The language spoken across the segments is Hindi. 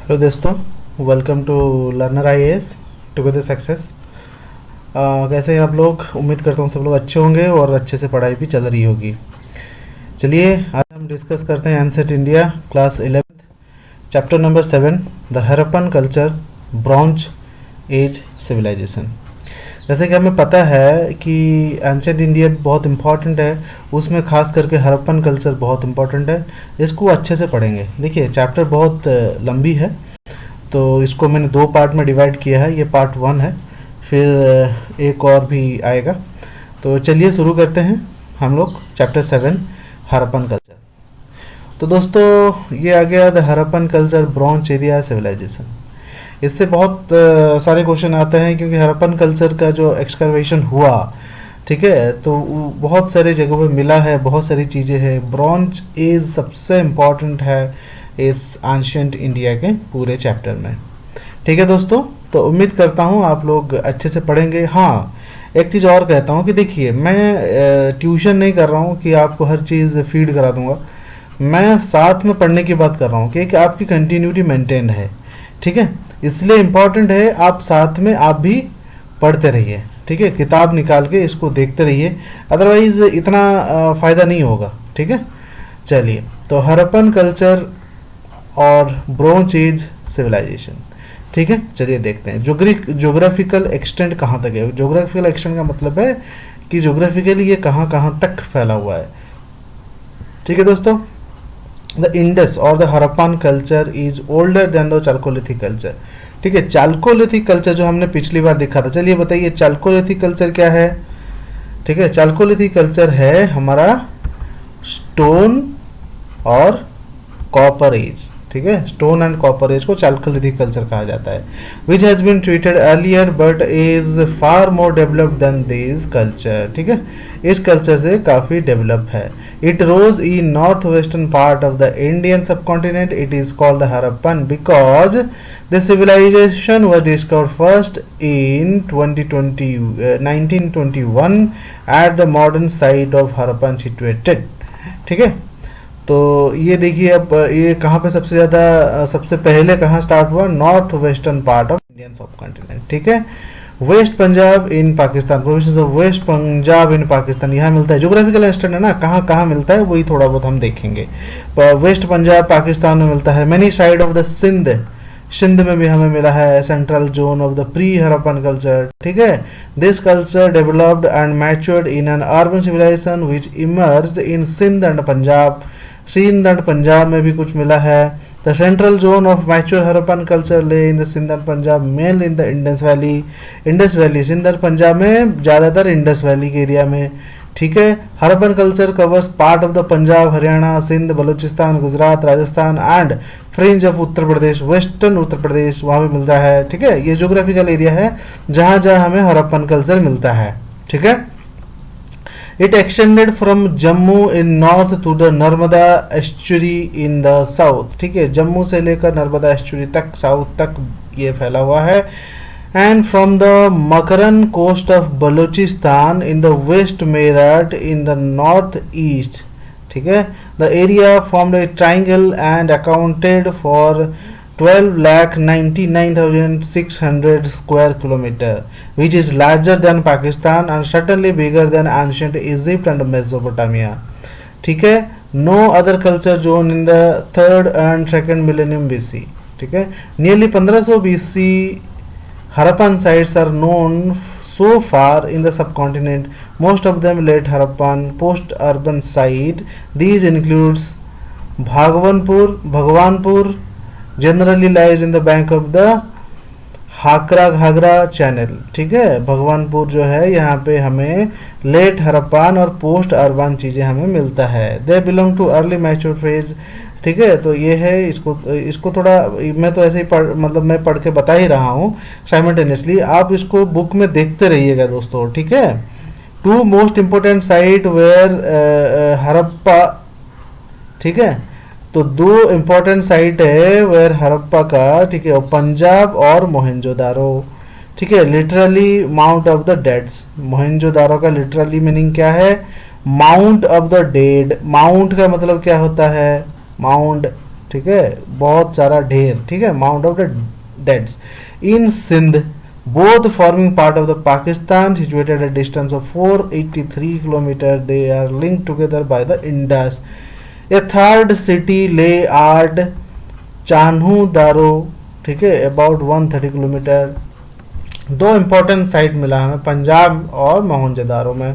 हेलो दोस्तों, welcome to Learner IAS together success. कैसे हैं आप लोग? उम्मीद करता हूँ सब लोग अच्छे होंगे और अच्छे से पढ़ाई भी चल रही होगी। चलिए आज हम डिस्कस करते हैं NCERT India class 11 chapter number 7 the Harappan culture bronze age civilization. जैसे कि हमें पता है कि एंशिएंट इंडिया बहुत इम्पॉर्टेंट है, उसमें खास करके हरप्पन कल्चर बहुत इम्पॉर्टेंट है। इसको अच्छे से पढ़ेंगे। देखिए चैप्टर बहुत लंबी है, तो इसको मैंने दो पार्ट में डिवाइड किया है। ये पार्ट 1 है, फिर एक और भी आएगा। तो चलिए शुरू करते हैं हम लोग चैप्टर 7 हरप्पन कल्चर। तो दोस्तों ये आ गया the Harappan culture bronze area civilisation. इससे बहुत सारे क्वेश्चन आते हैं क्योंकि हरप्पन कल्चर का जो एक्सकर्वेशन हुआ, ठीक है, तो बहुत सारे जगहों पे मिला है, बहुत सारी चीज़ें हैं। ब्रॉन्ज एज सबसे इम्पॉर्टेंट है इस एंशिएंट इंडिया के पूरे चैप्टर में। ठीक है दोस्तों, तो उम्मीद करता हूँ आप लोग अच्छे से पढ़ेंगे। हाँ, एक चीज़ और कहता हूँ कि देखिए मैं ट्यूशन नहीं कर रहा हूँ कि आपको हर चीज़ फीड करा दूंगा। मैं साथ में पढ़ने की बात कर रहा हूँ कि आपकी कंटिन्यूटी मेंटेन है। ठीक है, इसलिए इम्पॉर्टेंट है आप साथ में आप भी पढ़ते रहिए। ठीक है, किताब निकाल के इसको देखते रहिए, अदरवाइज इतना फ़ायदा नहीं होगा। ठीक है, चलिए तो हरप्पन कल्चर और ब्रोंज एज सिविलाइजेशन। ठीक है, चलिए देखते हैं जोग्राफिकल एक्सटेंट कहाँ तक है। जोग्राफिकल एक्सटेंट का मतलब है कि जोग्राफिकली ये कहाँ कहाँ तक फैला हुआ है। ठीक है दोस्तों, द इंडस और the Harappan culture is older than the Chalcolithic culture. ठीक है, चालकोलिथिक कल्चर जो हमने पिछली बार देखा था, चलिए बताइए चालकोलिथिक कल्चर क्या है। ठीक है, चालकोलिथिक कल्चर है हमारा स्टोन और कॉपर एज। ठीक है, स्टोन एंड कॉपर एज को चालकोलिथिक कल्चर कहा जाता है, which has been treated earlier but is far more developed than this culture. ठीक है, इस कल्चर से काफ़ी डेवलप है। It rose in north western part of the Indian subcontinent. It is called the Harappan because the civilisation was discovered first in 1921 at the modern site of Harappan situated। ठीक है, तो ये देखिए अब ये कहाँ पे सबसे ज़्यादा सबसे पहले कहाँ स्टार्ट हुआ? North western part of Indian subcontinent. ठीक है, west Punjab in Pakistan, province of west Punjab in Pakistan, यहाँ मिलता है। जोग्राफिकल एक्सटेंट है ना, कहाँ कहाँ मिलता है वही थोड़ा बहुत हम देखेंगे। वेस्ट पंजाब पाकिस्तान में मिलता है। Many sites of the Sindh, Sindh में भी हमें मिला है। Central zone of the pre Harappan culture. ठीक है, this culture developed and matured in an urban civilization which emerged in Sindh and Punjab. Sindh and Punjab में भी कुछ मिला है। The central zone of mature Harappan culture lay in the Sindh and Punjab main in the Indus valley. Indus valley, Sindh और पंजाब में ज़्यादातर इंडस वैली के एरिया में। ठीक है, Harappan culture covers part of the Punjab, Haryana, Sindh, Baluchistan, Gujarat, Rajasthan and fringe of Uttar Pradesh, western Uttar Pradesh, वहाँ भी मिलता है। ठीक है, ये जोग्राफिकल एरिया है जहाँ जहाँ हमें हरप्पन कल्चर मिलता है। ठीक है, it extended from Jammu in north to the Narmada estuary in the south. ठीक है, जम्मू से लेकर नर्मदा एस्चुरी तक, साउथ तक ये फैला हुआ है। And from the Makran coast of Baluchistan in the west Meerut in the north east. ठीक है, the area formed a triangle and accounted for 12,99,600 square kilometer, which is larger than Pakistan and certainly bigger than ancient Egypt and Mesopotamia. ठीक है, no other culture zone in the third and second millennium BC. ठीक है, nearly 1500 BC Harappan sites are known so far in the subcontinent. Most of them late Harappan post-urban site. These includes Bhagwanpur generally lies in the bank of the Hakra Ghaggar channel. ठीक है, भगवानपुर जो है यहाँ पे हमें लेट हरप्पन और पोस्ट अर्बन चीज़ें हमें मिलता है। They belong too early mature phase. ठीक है, तो ये है, इसको थोड़ा मैं तो ऐसे ही मतलब मैं पढ़ के बता ही रहा हूँ साइमल्टेनियसली, आप इसको बुक में देखते रहिएगा दोस्तों। ठीक है, two most important site where Harappa. ठीक है, तो दो इम्पोर्टेंट साइट है वेयर हरप्पा का। ठीक है, पंजाब और मोहनजोदारो। ठीक है, literally mount of the deads. Mohenjodaro का लिटरली मीनिंग क्या है? Mount of the dead. Mount का मतलब क्या होता है? माउंट। ठीक है, बहुत सारा ढेर, ठीक है, mount of the deads in Sindh, both forming part of the Pakistan, situated at a distance of 483 kilometers. They are linked together by the Indus. A third city lay at चान्हू दारो, ठीक है, अबाउट 130 किलोमीटर। दो इम्पोर्टेंट साइट मिला हमें पंजाब और मोहनजोदारो में,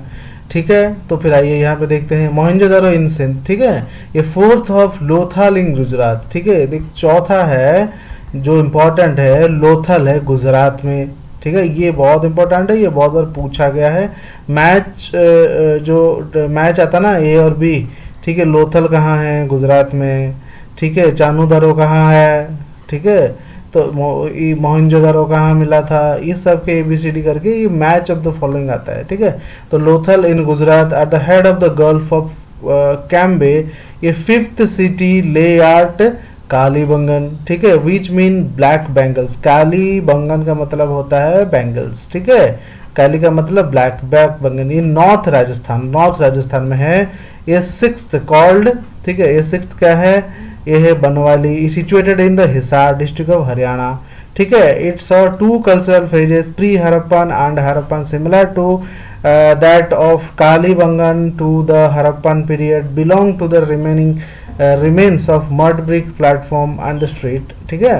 ठीक है। तो फिर आइए यहाँ पे देखते हैं मोहनजोदारो इन सिंध, ठीक है। ये fourth of Lothal in Gujarat, ठीक है। देख चौथा है जो इम्पोर्टेंट है लोथल है गुजरात में, ठीक है। ये बहुत इंपॉर्टेंट है, ये बहुत बार पूछा गया है। मैच जो मैच आता ना ए और बी, ठीक है, लोथल कहाँ है गुजरात में, ठीक है, चानू दारो कहाँ है, ठीक है, तो मोहनजोदारो कहाँ मिला था, इस सब के ABCD करके ये मैच ऑफ द फॉलोइंग आता है, ठीक है। तो Lothal in Gujarat at the head of the gulf of Cambay, ये fifth city lay at Kalibangan, ठीक है, which mean black bangles. Kalibangan का मतलब होता है बैंगल्स, ठीक है, काली का मतलब ब्लैक, ब्लैक बंगन। ये नॉर्थ राजस्थान में है। ये सिक्स्थ कॉल्ड, ठीक है, ये सिक्स्थ क्या है, ये है Banawali, situated in the Hisar district of Haryana, ठीक है। इट्स और two cultural phases, pre Harappan and Harappan, similar to that of Kalibangan to the Harappan period, belong to the remaining remains of mud brick platform and the street, ठीक है।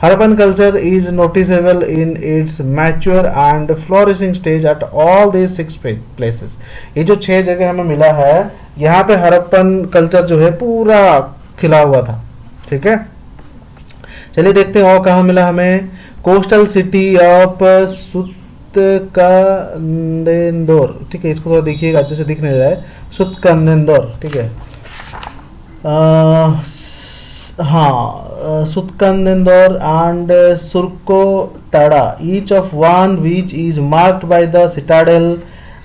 Harappan culture is noticeable in its mature and flourishing stage at all these 6 places. ये जो 6 जगह हमें मिला है, यहाँ पे हरप्पन कल्चर जो है पूरा खिला हुआ था, ठीक है। चलिए देखते हैं और कहाँ मिला हमें। कोस्टल सिटी ऑफ सुतकंदेंदौर, ठीक है, इसको थोड़ा देखिएगा, अच्छे से दिख नहीं रहा है, सुतकंदेंदौर, ठीक है। हाँ, Sutkagendor and Surkotada, each of one which is marked by the citadel,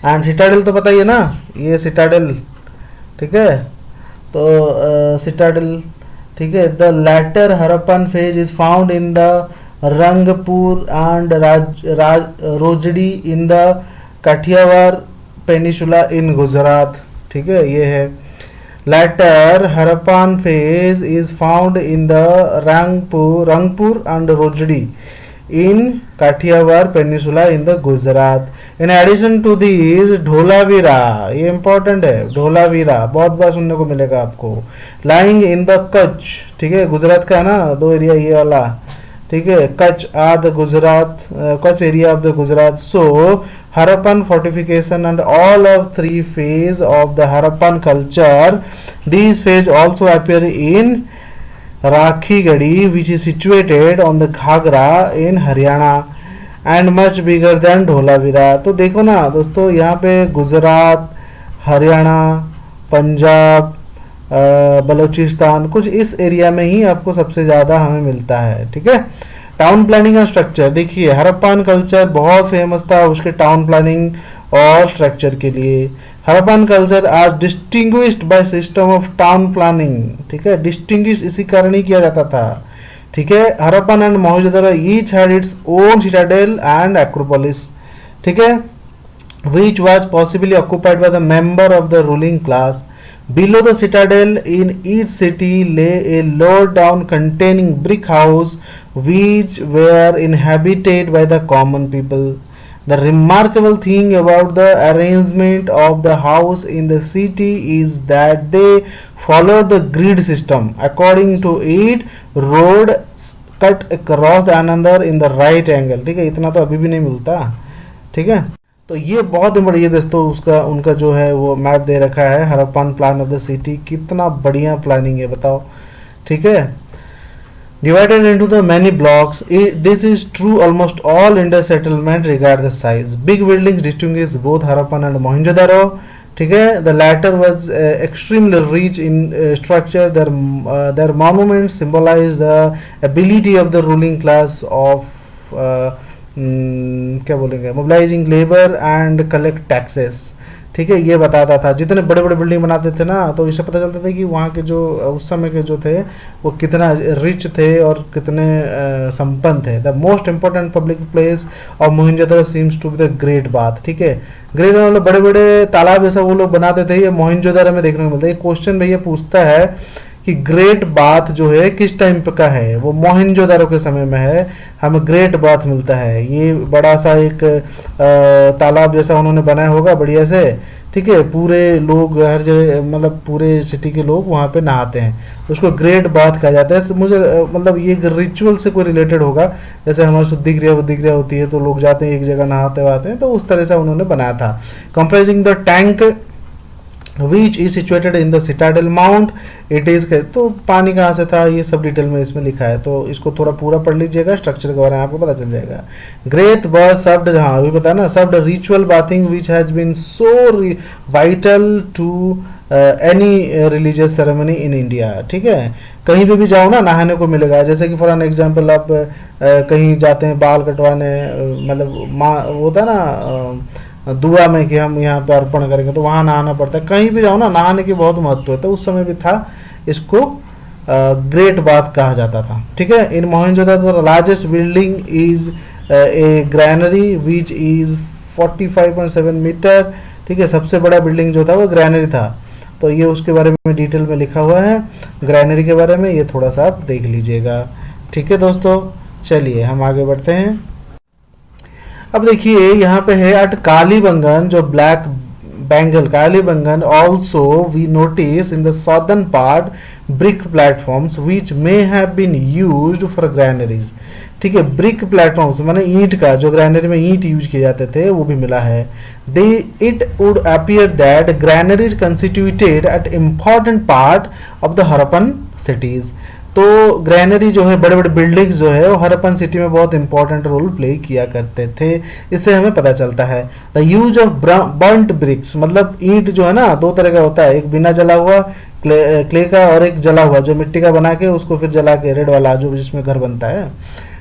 and citadel तो बताइए ना, ये सिटाडेल, ठीक है, तो सिटाडेल, ठीक है। The latter Harappan phase is found in the Rangpur and Rojdi in the Kathiawar peninsula in Gujarat, ठीक है, ये है। Later Harappan phase is found in the Rangpur and Rojdi in Kathiawar Peninsula in the Gujarat. In addition to these, Dholavira, ये important है, Dholavira बहुत बार सुनने को मिलेगा आपको, lying in the Kutch, ठीक है, गुजरात का है ना, दो एरिया ये वाला, ठीक है, Kutch or the Gujarat, Kutch area of the Gujarat. So Harappan fortification and all of 3 phase of the Harappan culture, these phase also appear in Rakhigadi, which is situated on the Ghagra in Haryana and much bigger than Dholavira. तो देखो ना दोस्तों, यहाँ पे गुजरात, हरियाणा, पंजाब, बलूचिस्तान, कुछ इस एरिया में ही आपको सबसे ज़्यादा हमें मिलता है, ठीक है। टाउन प्लानिंग एंड स्ट्रक्चर, देखिए हरप्पन कल्चर बहुत फेमस था उसके टाउन प्लानिंग और स्ट्रक्चर के लिए। हरप्पन कल्चर आज distinguished by system of town planning, ठीक है, डिस्टिंग्विश इसी कारण ही किया जाता था, ठीक है। Harappan and Mohenjodaro each had its own Citadel and Acropolis, ठीक है, which was possibly occupied by the member of the ruling class. Below the citadel in each city lay a lower town containing brick house which were inhabited by the common people. The remarkable thing about the arrangement of the house in the city is that they followed the grid system. According to it, road cut across the another in the right angle, ठीक है, इतना तो अभी भी नहीं मिलता, ठीक है। तो ये बहुत बढ़िया दोस्तों, उसका उनका जो है वो मैप दे रखा है, Harappan plan of the city, कितना बढ़िया प्लानिंग है बताओ, ठीक है। Divided into the many blocks, this is true almost all Indus settlement regard the size. Big buildings distinguish both Harappan and Mohenjodaro, ठीक है। The latter was extremely rich in structure, their monuments symbolise the ability of the ruling class of क्या बोलेंगे, mobilising labour and collect taxes, ठीक है। ये बताता था, जितने बड़े बड़े बिल्डिंग बनाते थे ना, तो इससे पता चलता था कि वहाँ के जो उस समय के जो थे वो कितना रिच थे और कितने संपन्न थे। The most important public place of Mohenjodaro seems to be the great bath, ठीक है। ग्रेट मतलब बड़े बड़े तालाब जैसा वो लोग बनाते थे, ये मोहनजोदड़ो में देखने को मिलता है। ये क्वेश्चन भैया पूछता है कि ग्रेट बाथ जो है किस टाइम पे का है, वो मोहनजोदारो के समय में है, हमें ग्रेट बाथ मिलता है। ये बड़ा सा एक तालाब जैसा उन्होंने बनाया होगा बढ़िया से, ठीक है, पूरे लोग हर जगह मतलब पूरे सिटी के लोग वहाँ पे नहाते हैं, उसको ग्रेट बाथ कहा जाता है। मुझे मतलब ये रिचुअल से कोई रिलेटेड होगा, जैसे हमारी शुद्धि क्रिया बुद्धि क्रिया होती है तो लोग जाते हैं एक जगह नहाते वाते हैं, तो उस तरह से उन्होंने बनाया था। Comprising the tank which is situated in the Citadel mount, it is, तो पानी कहाँ से था ये सब डिटेल में इसमें लिखा है, तो इसको थोड़ा पूरा पढ़ लीजिएगा, स्ट्रक्चर के बारे में आपको पता चल जाएगा। ग्रेट बर्थ सर्व्ड, हाँ अभी पता ना, served ritual bathing which has been so vital to any religious ceremony in India, ठीक है, कहीं पे भी जाओ ना नहाने को मिलेगा। जैसे कि फॉर एन एग्जाम्पल आप कहीं जाते हैं बाल कटवाने, मतलब माँ होता ना दुआ में कि हम यहाँ पे अर्पण करेंगे, तो वहाँ नहाना पड़ता है। कहीं भी जाओ ना नहाने की बहुत महत्व है, तो उस समय भी था, इसको ग्रेट बाथ कहा जाता था, ठीक है। In Mohenjodaro the largest building is a granary which is 45.7 metre, ठीक है, सबसे बड़ा बिल्डिंग जो था वो ग्रैनरी था, तो ये उसके बारे में डिटेल में लिखा हुआ है ग्रैनरी के बारे में, ये थोड़ा सा आप देख लीजिएगा, ठीक है दोस्तों। चलिए हम आगे बढ़ते हैं। अब देखिए यहाँ पे है एट कालीबंगन, जो black bangle Kalibangan, also we notice in the southern part brick platforms which may have been used for granaries, ठीक है, ब्रिक प्लेटफॉर्म्स माने ईंट का, जो ग्रैनरी में ईंट यूज किए जाते थे वो भी मिला है। They it would appear that granaries constituted at important part of the Harappan cities, तो ग्रैनरी जो है, बड़े बड़े बिल्डिंग्स जो है वो हरप्पन सिटी में बहुत इंपॉर्टेंट रोल प्ले किया करते थे, इससे हमें पता चलता है। The use of burnt bricks, मतलब ईंट जो है ना दो तरह का होता है, एक बिना जला हुआ क्ले का, और एक जला हुआ जो मिट्टी का बना के उसको फिर जला के रेड वाला जो जिसमें घर बनता है,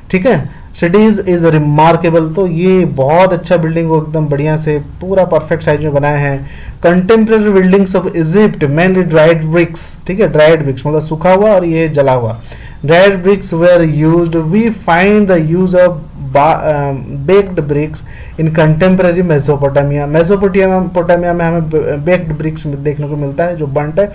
ठीक है। सिटीज इज रिमार्केबल, तो ये बहुत अच्छा बिल्डिंग को एकदम बढ़िया से पूरा परफेक्ट साइज में बनाए हैं। Contemporary buildings of Egypt mainly dried bricks, ठीक है, ड्राइड ब्रिक्स मतलब सूखा हुआ और ये जला हुआ। Dried bricks were used, we find the use of baked bricks in contemporary Mesopotamia, Mesopotamia में हमें बेक्ड ब्रिक्स देखने को मिलता है जो बंट है,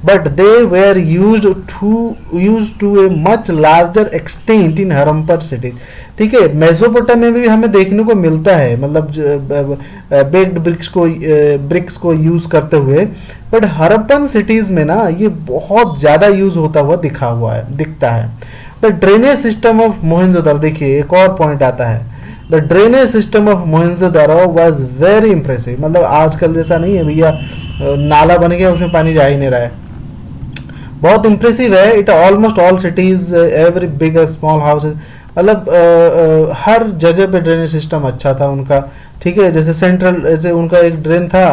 but they were used to a much larger extent in Harappan city, ठीक है। मेसोपोटामिया में भी हमें देखने को मिलता है, मतलब बेक्ड ब्रिक्स को यूज करते हुए, बट हरप्पन सिटीज में ना ये बहुत ज्यादा यूज होता हुआ दिखता है। The drainage system of Mohenjodaro, देखिए एक और पॉइंट आता है, the drainage system of Mohenjodaro was very impressive, मतलब आजकल जैसा नहीं है भैया नाला बन गया उसमें पानी जा ही नहीं रहा है, बहुत इंप्रेसिव है। It almost all cities every big small house, मतलब हर जगह पे ड्रेनेज सिस्टम अच्छा था उनका, ठीक है। जैसे सेंट्रल, जैसे उनका एक ड्रेन था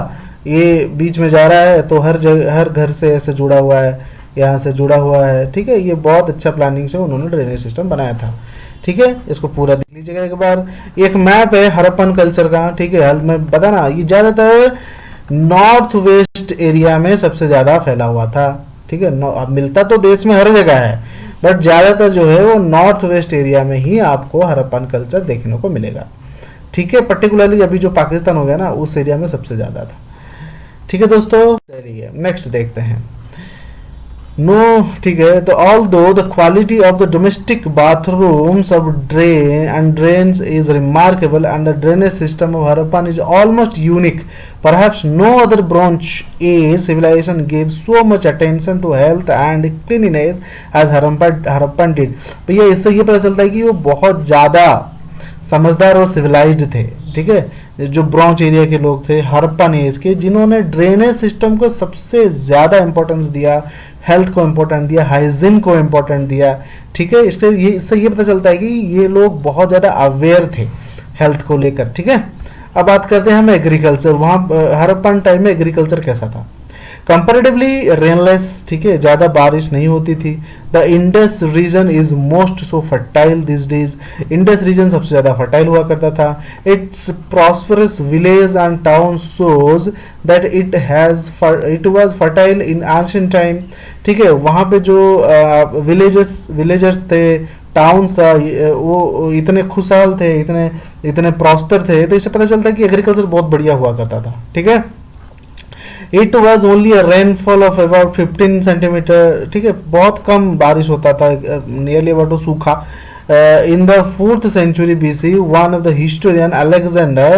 ये बीच में जा रहा है, तो हर जगह हर घर से ऐसे जुड़ा हुआ है, यहाँ से जुड़ा हुआ है, ठीक है। ये बहुत अच्छा प्लानिंग से उन्होंने ड्रेनेज सिस्टम बनाया था, ठीक है। इसको पूरा देख लीजिएगा एक बार। एक मैप है हरप्पन कल्चर का, ठीक है, हाल में बता ना, ये ज्यादातर नॉर्थ वेस्ट एरिया में सबसे ज्यादा फैला हुआ था, ठीक है। अब मिलता तो देश में हर जगह है, बट ज्यादातर जो है वो नॉर्थ वेस्ट एरिया में ही आपको हरप्पन कल्चर देखने को मिलेगा, ठीक है। पर्टिकुलरली अभी जो पाकिस्तान हो गया ना उस एरिया में सबसे ज्यादा था, ठीक है दोस्तों। चलिए नेक्स्ट देखते हैं। नो, ठीक है, तो although the quality of the domestic bathrooms of drains is remarkable and the drainage system of Harappan is almost unique, perhaps no other Bronze Age civilization gave so much attention to health and cleanliness as Harappan did। भैया इससे ये पता चलता है कि वो बहुत ज़्यादा समझदार और सिविलाइज्ड थे, ठीक है। जो ब्रॉन्ज एरिया के लोग थे हरप्पन एज के, जिन्होंने ड्रेनेज सिस्टम को सबसे ज़्यादा इंपॉर्टेंस दिया, हेल्थ को इम्पोर्टेंट दिया, हाइजीन को इम्पोर्टेंट दिया, ठीक है। इससे ये पता चलता है कि ये लोग बहुत ज़्यादा अवेयर थे हेल्थ को लेकर, ठीक है। अब बात करते हैं हम एग्रीकल्चर, वहाँ हरप्पन टाइम में एग्रीकल्चर कैसा था। कंपैरेटिवली रेनलेस, ठीक है, ज़्यादा बारिश नहीं होती थी। The Indus region is most so fertile this days, Indus region सबसे ज़्यादा फर्टाइल हुआ करता था। Its prosperous village and town shows that it was fertile in ancient time, ठीक है। वहाँ पे जो विलेजर्स थे, टाउन्स था, वो इतने खुशहाल थे, इतने प्रॉस्पर थे, तो इससे पता चलता है कि एग्रीकल्चर बहुत बढ़िया हुआ करता था, ठीक है। It was only a rainfall of about 15 centimetre, ठीक है, बहुत कम बारिश होता था, नियरली अबाउट सूखा. In the 4th century BC, one of the historian Alexander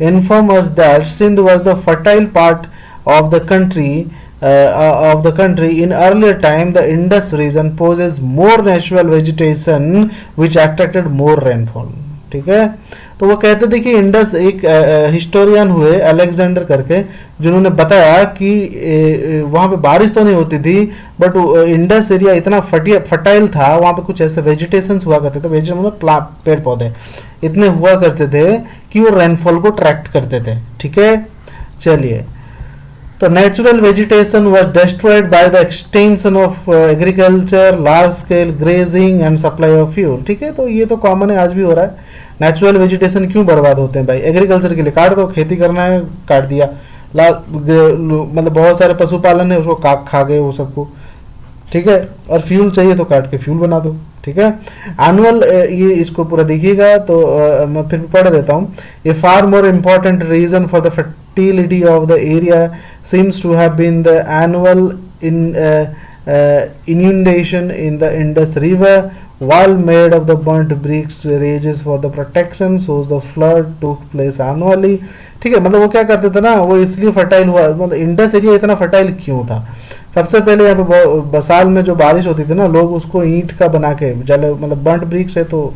informed us that Sindh was the fertile part of the country. In earlier time, the Indus region possesses more natural vegetation which attracted more rainfall. ठीक है, तो वो कहते थे कि इंडस, एक हिस्टोरियन हुए अलेक्जेंडर करके, जिन्होंने बताया कि वहाँ पे बारिश तो नहीं होती थी, बट इंडस एरिया इतना फर्टाइल था, वहाँ पे कुछ ऐसे वेजिटेशंस हुआ करते थे, वेजिटेशन मतलब पेड़ पौधे इतने हुआ करते थे कि वो रेनफॉल को ट्रैक्ट करते थे. ठीक है, चलिए, तो natural vegetation was destroyed by the extension of agriculture, large scale grazing and supply of fuel. ठीक है, तो ये तो कॉमन है, आज भी हो रहा है. नेचुरल वेजिटेशन क्यों बर्बाद होते हैं भाई? एग्रीकल्चर के लिए काट दो, खेती करना है काट दिया, मतलब बहुत सारे पशुपालन है उसको खा गए वो सबको. ठीक है, और फ्यूल चाहिए तो काट के फ्यूल बना दो. ठीक है, एनुअल, ये इसको पूरा देखिएगा तो मैं फिर पढ़ देता हूँ. A far more important reason for the fertility of the area seems to have been the annual inundation in the Indus River. Wall made of the burnt bricks rages for the protection, so the flood took place annually. ठीक है, मतलब वो क्या करते थे ना, वो इसलिए फर्टाइल हुआ, मतलब इंडस एरिया इतना फर्टाइल क्यों था? सबसे पहले यहाँ पे साल में जो बारिश होती थी ना, लोग उसको ईंट का बना के, मतलब बर्nt ब्रिक्स है तो,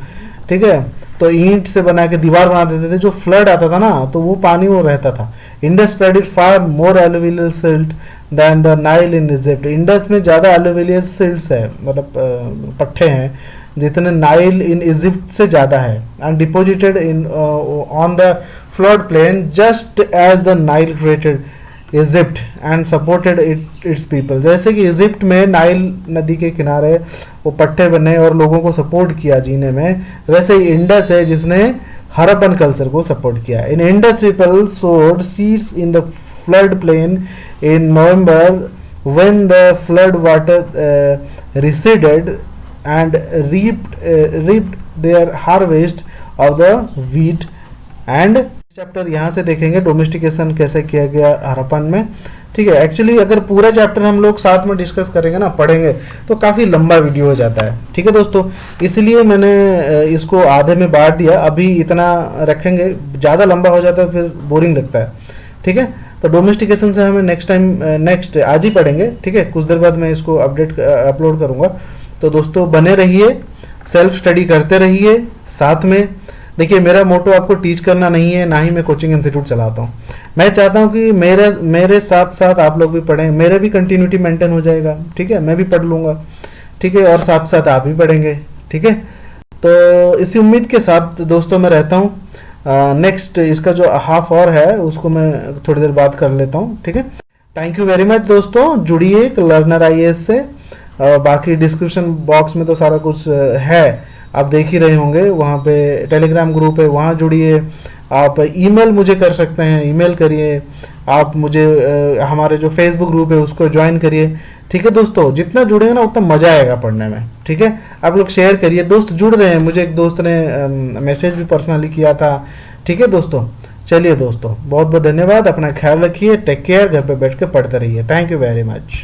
ठीक है, तो ईंट से बना के दीवार बना देते थे. जो फ्लड आता था ना, तो वो पानी वो रहता था. Indus credit far more alluvial silt than the Nile in Egypt. Indus में ज़्यादा एलुवियल सिल्ट्स है, मतलब पट्टे हैं, जितने नाइल इन इजिप्ट से ज़्यादा है. And deposited in on the flood plain just as the Nile created Egypt and supported its people. जैसे कि इजिप्ट में नाइल नदी के किनारे वो पट्टे बने और लोगों को सपोर्ट किया जीने में, वैसे ही इंडस है जिसने हरप्पन कल्चर को सपोर्ट किया. In Indus people sowed seeds in the flood plain in November when the flood water receded and reaped their harvest of the wheat. And chapter यहाँ से देखेंगे डोमेस्टिकेशन कैसे किया गया हड़प्पन में. ठीक है, एक्चुअली अगर पूरा चैप्टर हम लोग साथ में डिस्कस करेंगे ना, पढ़ेंगे, तो काफ़ी लंबा वीडियो हो जाता है. ठीक है दोस्तों, इसलिए मैंने इसको आधे में बांट दिया. अभी इतना रखेंगे, ज़्यादा लंबा हो जाता है फिर बोरिंग लगता है. ठीक है, तो डोमेस्टिकेशन से हमें नेक्स्ट आज ही पढ़ेंगे. ठीक है, कुछ देर बाद मैं इसको अपलोड करूँगा. तो दोस्तों बने रहिए, सेल्फ स्टडी करते रहिए साथ में. देखिए, मेरा मोटो आपको टीच करना नहीं है, ना ही मैं कोचिंग इंस्टीट्यूट चलाता हूँ. मैं चाहता हूँ कि मेरे साथ साथ आप लोग भी पढ़ें, मेरे भी कंटिन्यूटी मेंटेन हो जाएगा. ठीक है, मैं भी पढ़ लूँगा. ठीक है, और साथ साथ आप भी पढ़ेंगे. ठीक है, तो इसी उम्मीद के साथ दोस्तों मैं रहता हूँ. नेक्स्ट इसका जो हाफ और है उसको मैं थोड़ी देर बाद कर लेता हूँ. ठीक है, थैंक यू वेरी मच दोस्तों. जुड़िए लर्नर आईएएस से. बाकी डिस्क्रिप्शन बॉक्स में तो सारा कुछ है, आप देख ही रहे होंगे. वहाँ पे टेलीग्राम ग्रुप है, वहाँ जुड़िए. आप ईमेल मुझे कर सकते हैं, ईमेल करिए. आप मुझे हमारे जो फेसबुक ग्रुप है उसको ज्वाइन करिए. ठीक है दोस्तों, जितना जुड़ेंगे ना उतना मज़ा आएगा पढ़ने में. ठीक है, आप लोग शेयर करिए. दोस्त जुड़ रहे हैं, मुझे एक दोस्त ने मैसेज भी पर्सनली किया था. ठीक है दोस्तों, चलिए दोस्तों, बहुत बहुत धन्यवाद. अपना ख्याल रखिए, टेक केयर. घर पे बैठ के पढ़ते रहिए. Thank you very much.